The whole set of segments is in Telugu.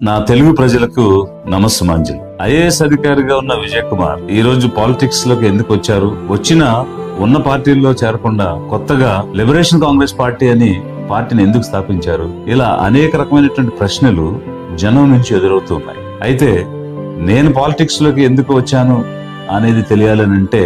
నా తెలుగు ప్రజలకు నమస్సుమాంజలి. ఐఏఎస్ అధికారిగా ఉన్న విజయ్ కుమార్ ఈ రోజు పాలిటిక్స్ లోకి ఎందుకు వచ్చారు? ఉన్న పార్టీల్లో చేరకుండా కొత్తగా లిబరేషన్ కాంగ్రెస్ పార్టీ అని పార్టీని ఎందుకు స్థాపించారు? ఇలా అనేక రకమైనటువంటి ప్రశ్నలు జనం నుంచి ఎదురవుతూ ఉన్నాయి. అయితే నేను పాలిటిక్స్ లోకి ఎందుకు వచ్చాను అనేది తెలియాలని అంటే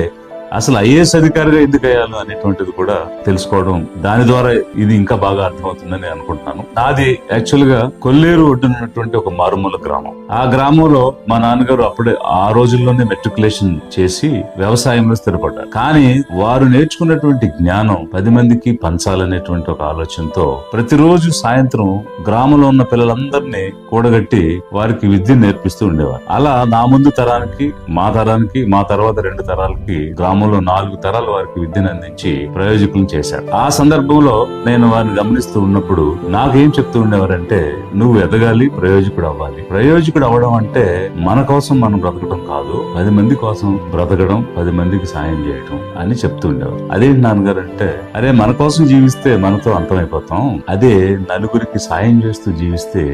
అసలు ఐఏఎస్ అధికారిగా ఎందుకు అయ్యాను అనేటువంటిది కూడా తెలుసుకోవడం, దాని ద్వారా ఇది ఇంకా బాగా అర్థమవుతుందని అనుకుంటున్నాను. నాది యాక్చువల్ గా కొల్లేరు ఒడ్డునటువంటి ఒక మారుమూల గ్రామం. ఆ గ్రామంలో మా నాన్నగారు అప్పుడే ఆ రోజుల్లోనే మెట్రికులేషన్ చేసి వ్యవసాయంలో స్థిరపడ్డారు. కానీ వారు నేర్చుకున్నటువంటి జ్ఞానం 10 మందికి పంచాలనేటువంటి ఒక ఆలోచనతో ప్రతిరోజు సాయంత్రం గ్రామంలో ఉన్న పిల్లలందరినీ కూడగట్టి వారికి విద్య నేర్పిస్తూ ఉండేవారు. అలా నా ముందు తరానికి, మా తర్వాత 2 తరాలకి గ్రామంలో 4 తరాల వారికి విద్యను అందించి ప్రయోజకులను చేశారు. ఆ సందర్భంలో నేను వారిని గమనిస్తూ ఉన్నప్పుడు నాకేం చెప్తూ ఉండేవారంటే, నువ్వు ఎదగాలి, ప్రయోజకుడు అవ్వాలి. ప్రయోజకుడు అవ్వడం అంటే మన కోసం మనం బ్రతకడం కాదు, 10 మంది కోసం బ్రతకడం, 10 మందికి సాయం చేయడం అని చెప్తూ ఉండేవారు. అదేంటి నాన్నగారు అంటే, అరే మన కోసం జీవిస్తే మనతో అంతమైపోతాం, అదే నలుగురికి సాయం చేస్తూ జీవిస్తే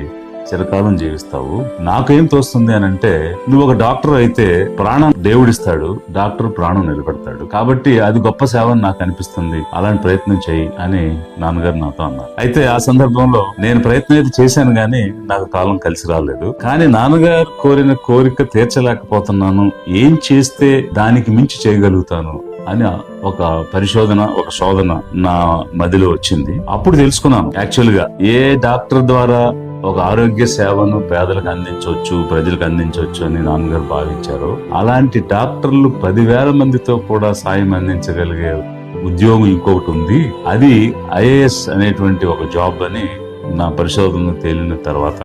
చిరకాలం జీవిస్తావు. నాకేం తోస్తుంది అని అంటే, నువ్వు ఒక డాక్టర్ అయితే ప్రాణం దేవుడిస్తాడు, డాక్టర్ ప్రాణం నిలబెడతాడు, కాబట్టి అది గొప్ప సేవ అని నాకు అనిపిస్తుంది, అలాంటి ప్రయత్నం చేయి అని నాన్నగారు నాతో అన్నారు. అయితే ఆ సందర్భంలో నేను ప్రయత్నం అయితే చేశాను గానీ నాకు కాలం కలిసి రాలేదు. కానీ నాన్నగారు కోరిన కోరిక తీర్చలేకపోతున్నాను, ఏం చేస్తే దానికి మించి చేయగలుగుతాను అని ఒక పరిశోధన, ఒక శోధన నా మదిలో వచ్చింది. అప్పుడు తెలుసుకున్నాను యాక్చువల్ గా ఏ డాక్టర్ ద్వారా ఒక ఆరోగ్య సేవను పేదలకు అందించవచ్చు, ప్రజలకు అందించవచ్చు అని నాన్నగారు భావించారు. అలాంటి డాక్టర్లు 10,000 మందితో కూడా సాయం అందించగలిగే ఉద్యోగం ఇంకొకటి ఉంది, అది ఐఏఎస్ అనేటువంటి ఒక జాబ్ అని నా పరిశోధనలు తేలిన తర్వాత